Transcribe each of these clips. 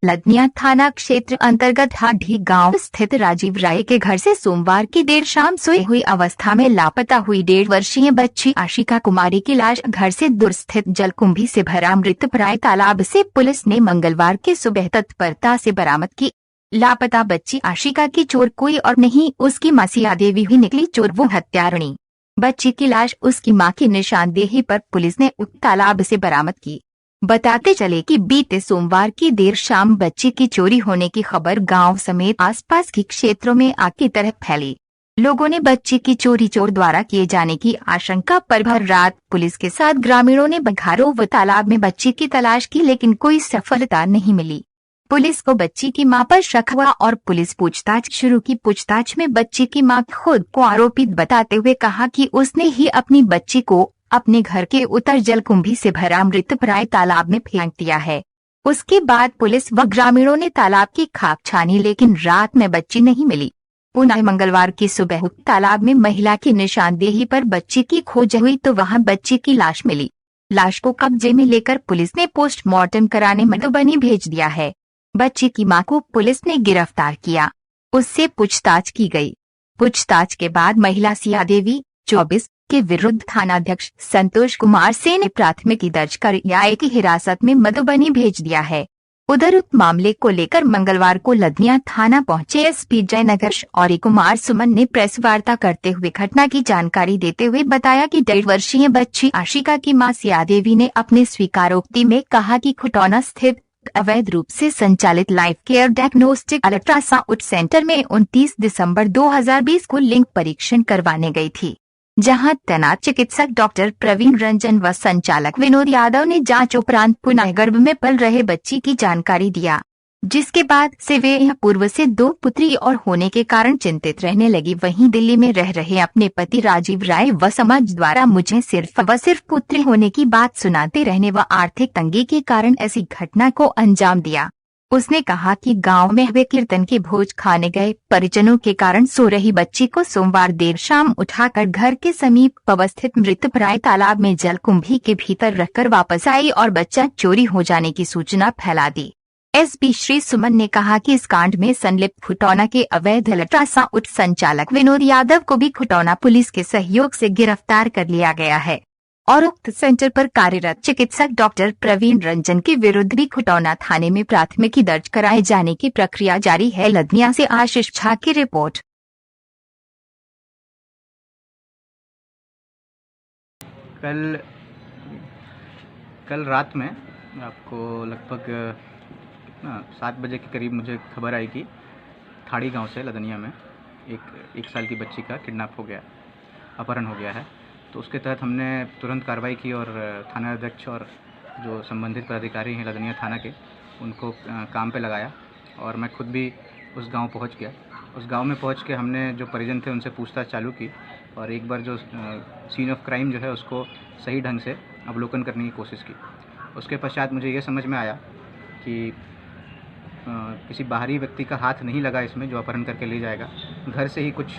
लदनिया थाना क्षेत्र अंतर्गत हाडी गांव स्थित राजीव राय के घर से सोमवार की देर शाम सोई हुई अवस्था में लापता हुई 1.5 वर्षीय बच्ची आशिका कुमारी की लाश घर से दूर स्थित जलकुंभी से भरा मृतप्राय तालाब से पुलिस ने मंगलवार की सुबह तत्परता से बरामद की। लापता बच्ची आशिका की चोर कोई और नहीं, उसकी मां सिया देवी ही निकली चोर, वो हत्यारिणी। बच्ची की लाश उसकी मां की निशानदेही पर पुलिस ने उक्त तालाब से बरामद की। बताते चले कि बीते सोमवार की देर शाम बच्ची की चोरी होने की खबर गांव समेत आसपास के क्षेत्रों में आग की तरह फैली। लोगों ने बच्ची की चोरी चोर द्वारा किए जाने की आशंका पर भर रात पुलिस के साथ ग्रामीणों ने बघारों व तालाब में बच्ची की तलाश की, लेकिन कोई सफलता नहीं मिली। पुलिस को बच्ची की मां पर शक हुआ और पुलिस पूछताछ शुरू की। पूछताछ में बच्ची की मां खुद को आरोपित बताते हुए कहा कि उसने ही अपनी बच्ची को अपने घर के उत्तर जलकुंभी से भरा मृतप्राय तालाब में फेंक दिया है। उसके बाद पुलिस व ग्रामीणों ने तालाब की खाक छानी, लेकिन रात में बच्ची नहीं मिली। पुनः मंगलवार की सुबह उक्त तालाब में महिला की निशानदेही पर बच्ची की खोज हुई तो वहां बच्ची की लाश मिली। लाश को कब्जे में लेकर पुलिस ने पोस्टमार्टम कराने मधुबनी भेज दिया है। बच्ची की मां को पुलिस ने गिरफ्तार किया, उससे पूछताछ की गई। पूछताछ के बाद महिला सिया देवी 24 के विरुद्ध थानाध्यक्ष संतोष कुमार से ने प्राथमिकी दर्ज कर न्यायिक हिरासत में मधुबनी भेज दिया है। उधर उक्त मामले को लेकर मंगलवार को लदनिया थाना पहुंचे एसपी जयनगर और कुमार सुमन ने प्रेस वार्ता करते हुए घटना की जानकारी देते हुए बताया कि 1.5 वर्षीय बच्ची आशिका की मां सिया देवी ने अपनी स्वीकारोक्ति में कहा कि खुटौना स्थित अवैध रूप से संचालित life care diagnostic ultrasound centre में 29 दिसंबर 2020 को लिंग परीक्षण करवाने गई थी, जहां तैनात चिकित्सक डॉक्टर प्रवीण रंजन व संचालक विनोद यादव ने जांच उपरांत पुनः गर्भ में पल रहे बच्ची की जानकारी दिया, जिसके बाद से वे यह पूर्व से 2 पुत्री और होने के कारण चिंतित रहने लगी। वहीं दिल्ली में रह रहे अपने पति राजीव राय व समाज द्वारा मुझे सिर्फ पुत्री होने की बात सुनाते रहने व आर्थिक तंगी के कारण ऐसी घटना को अंजाम दिया। उसने कहा कि गांव में वे कीर्तन के भोज खाने गए, परिजनों के कारण सो रही बच्ची को सोमवार देर शाम उठाकर घर के समीप अवस्थित मृतप्राय तालाब में जलकुंभी के भीतर रखकर वापस आई और बच्चा चोरी हो जाने की सूचना फैला दी। एसपी श्री सुमन ने कहा कि इस कांड में संलिप्त खुटौना के अवैध अल्ट्रासाउंड संचालक विनोद यादव को भी खुटौना पुलिस के सहयोग से गिरफ्तार कर लिया गया है और उक्त सेंटर पर कार्यरत चिकित्सक डॉक्टर प्रवीण रंजन के विरुद्ध भी खुटौना थाने में प्राथमिकी दर्ज कराए जाने की प्रक्रिया जारी है। लदनिया से आशीष झा की रिपोर्ट। कल रात में आपको लगभग 7 बजे के करीब मुझे खबर आई कि थाड़ी गांव से लदनिया में एक साल की बच्ची का किडनैप हो गया, अपहरण हो गया है। तो उसके तहत हमने तुरंत कार्रवाई की और थाना अध्यक्ष और जो संबंधित पदाधिकारी हैं लदनिया थाना के, उनको काम पे लगाया और मैं खुद भी उस गांव पहुंच गया। उस गांव में पहुंच के हमने जो परिजन थे उनसे पूछताछ चालू की और एक बार जो सीन ऑफ क्राइम जो है उसको सही ढंग से अवलोकन करने की कोशिश की। उसके पश्चात मुझे ये समझ में आया कि किसी बाहरी व्यक्ति का हाथ नहीं लगा इसमें जो अपहरण करके ले जाएगा। घर से ही कुछ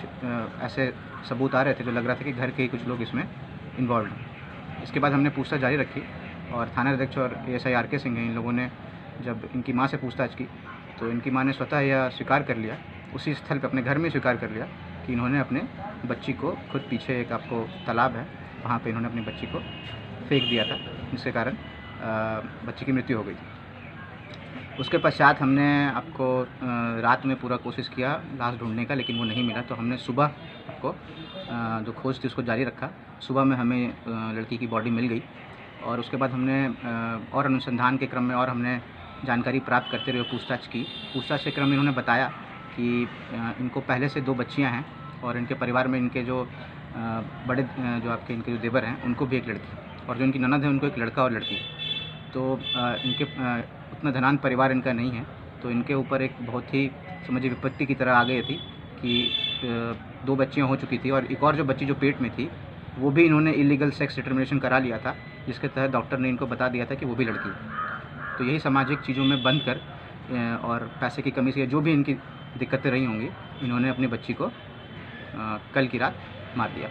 ऐसे सबूत आ रहे थे जो लग रहा था कि घर के ही कुछ लोग इसमें इन्वॉल्व हैं। इसके बाद हमने पूछताछ जारी रखी और थाना अध्यक्ष और एएसआई आर.के. सिंह हैं, इन लोगों ने जब इनकी मां से पूछताछ की तो इनकी मां ने स्वतः यह स्वीकार कर लिया, उसी स्थल पर अपने घर में स्वीकार कर लिया कि इन्होंने अपने बच्ची को खुद पीछे एक आपको तालाब है वहाँ पर इन्होंने अपनी बच्ची को फेंक दिया था, जिसके कारण बच्ची की मृत्यु हो गई थी। उसके पश्चात हमने आपको रात में पूरा कोशिश किया लाश ढूंढने का, लेकिन वो नहीं मिला। तो हमने सुबह आपको जो खोज थी उसको जारी रखा। सुबह में हमें लड़की की बॉडी मिल गई और उसके बाद हमने और अनुसंधान के क्रम में और हमने जानकारी प्राप्त करते रहे, पूछताछ की। पूछताछ के क्रम में इन्होंने बताया कि इनको पहले से 2 बच्चियाँ हैं और इनके परिवार में इनके जो बड़े जो आपके इनके जो देवर हैं उनको भी एक लड़की और जो इनकी ननद है उनको एक लड़का और लड़की। तो इनके उतना धनाढ्य परिवार इनका नहीं है, तो इनके ऊपर एक बहुत ही समझिए विपत्ति की तरह आ गई थी कि 2 बच्चियां हो चुकी थी और एक और जो बच्ची जो पेट में थी वो भी इन्होंने इलीगल सेक्स डिटर्मिनेशन करा लिया था, जिसके तहत डॉक्टर ने इनको बता दिया था कि वो भी लड़की है। तो यही सामाजिक चीज़ों में बंद कर और पैसे की कमी से जो भी इनकी दिक्कतें रही होंगी, इन्होंने अपनी बच्ची को कल की रात मार दिया।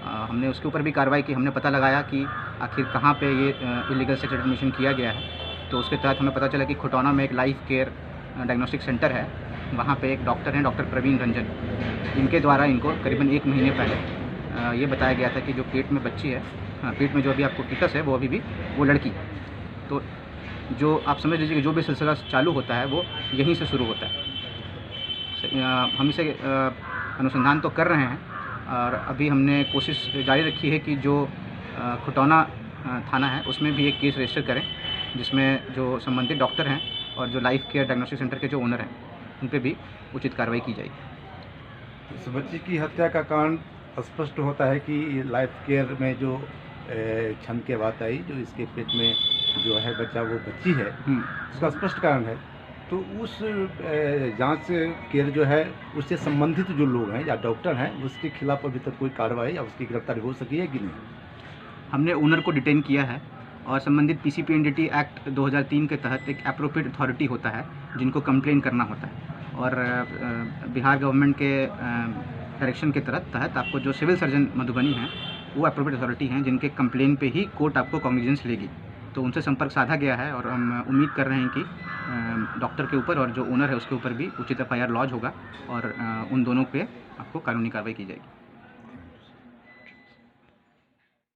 हमने उसके ऊपर भी कार्रवाई की। हमने पता लगाया कि आखिर कहाँ पे ये इलीगल सेक्स डिटर्मिनेशन किया गया है तो उसके तहत हमें पता चला कि खुटौना में एक लाइफ केयर डायग्नोस्टिक सेंटर है, वहाँ पे एक डॉक्टर हैं, डॉक्टर प्रवीण रंजन। इनके द्वारा इनको करीबन 1 महीने पहले ये बताया गया था कि जो पेट में बच्ची है, पेट में जो अभी आपको फीटस है, वो अभी भी वो लड़की। तो जो आप समझ लीजिए कि जो भी सिलसिला चालू होता है वो यहीं से शुरू होता है। हम इसे अनुसंधान तो कर रहे हैं और अभी हमने कोशिश जारी रखी है कि जो खुटौना थाना है उसमें भी एक केस रजिस्टर करें, जिसमें जो संबंधित डॉक्टर हैं और जो लाइफ केयर डायग्नोस्टिक सेंटर के जो ओनर हैं उन पे भी उचित कार्रवाई की जाएगी। इस बच्ची की हत्या का कारण स्पष्ट होता है कि लाइफ केयर में जो क्षण के बात आई, जो इसके पेट में जो है बच्चा वो बच्ची है, उसका स्पष्ट कारण है। तो उस जांच केयर जो है उससे संबंधित जो लोग हैं या डॉक्टर हैं, उसके खिलाफ अभी तक कोई कार्रवाई या उसकी गिरफ्तारी हो सकी है कि नहीं? हमने ओनर को डिटेन किया है और संबंधित पीसीपीएनडीटी एक्ट 2003 के तहत एक एप्रोप्रिएट अथॉरिटी होता है जिनको कंप्लेन करना होता है, और बिहार गवर्नमेंट के डायरेक्शन के तहत आपको जो सिविल सर्जन मधुबनी हैं वो एप्रोप्रिएट अथॉरिटी हैं जिनके कंप्लेन पे ही कोर्ट आपको कॉग्निजेंस लेगी। तो उनसे संपर्क साधा गया है और हम उम्मीद कर रहे हैं कि डॉक्टर के ऊपर और जो ओनर है उसके ऊपर भी उचित एफआईआर लॉन्च होगा और उन दोनों पे आपको कानूनी कार्रवाई की जाएगी।